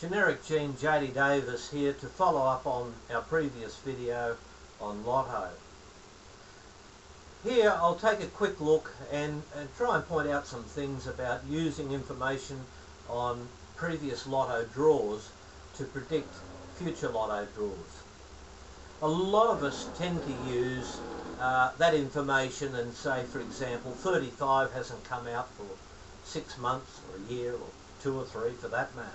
Generic Gene Jady Davis here to follow up on our previous video on Lotto. Here I'll take a quick look and try and point out some things about using information on previous Lotto draws to predict future Lotto draws. A lot of us tend to use that information and say, for example, 35 hasn't come out for 6 months or a year or 2 or 3 for that matter.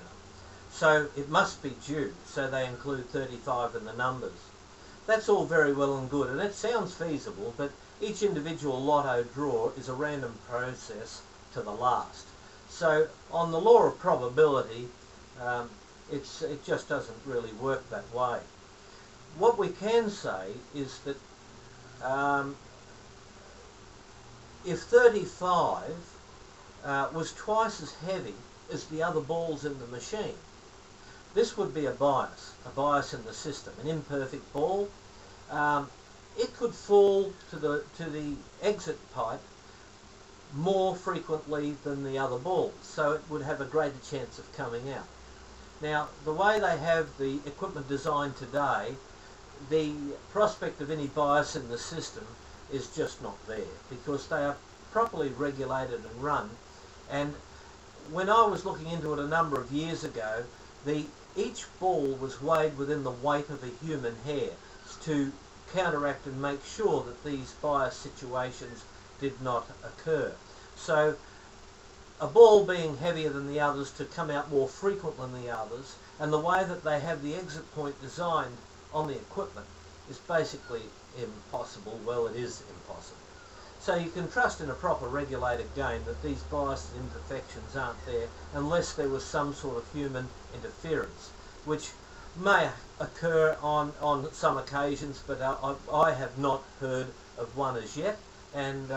So it must be due, so they include 35 in the numbers. That's all very well and good, and it sounds feasible, but each individual Lotto draw is a random process to the last. So on the law of probability, it just doesn't really work that way. What we can say is that if 35 was twice as heavy as the other balls in the machine, this would be a bias in the system, an imperfect ball. It could fall to the exit pipe more frequently than the other balls, so it would have a greater chance of coming out. Now, the way they have the equipment designed today, the prospect of any bias in the system is just not there, because they are properly regulated and run. And when I was looking into it a number of years ago, each ball was weighed within the weight of a human hair to counteract and make sure that these bias situations did not occur. So a ball being heavier than the others to come out more frequent than the others, and the way that they have the exit point designed on the equipment is basically impossible. Well, it is impossible. So you can trust in a proper regulated game that these bias and imperfections aren't there unless there was some sort of human interference, which may occur on some occasions, but I have not heard of one as yet, and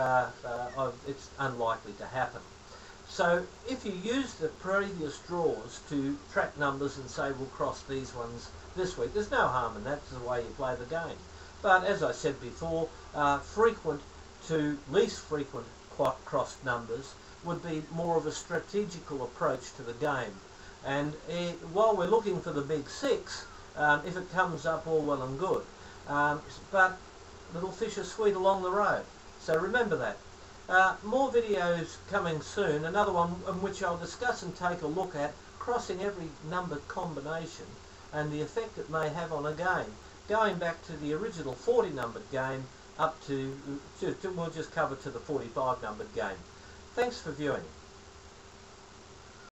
it's unlikely to happen. So if you use the previous draws to track numbers and say we'll cross these ones this week, there's no harm in that. It's the way you play the game. But as I said before, frequent to least frequent crossed numbers would be more of a strategical approach to the game. And while we're looking for the big 6, if it comes up, all well and good. But little fish are sweet along the road. So remember that. More videos coming soon, another one in which I'll discuss and take a look at crossing every number combination and the effect it may have on a game, going back to the original 40 numbered game up to we'll just cover to the 45 numbered game. Thanks for viewing.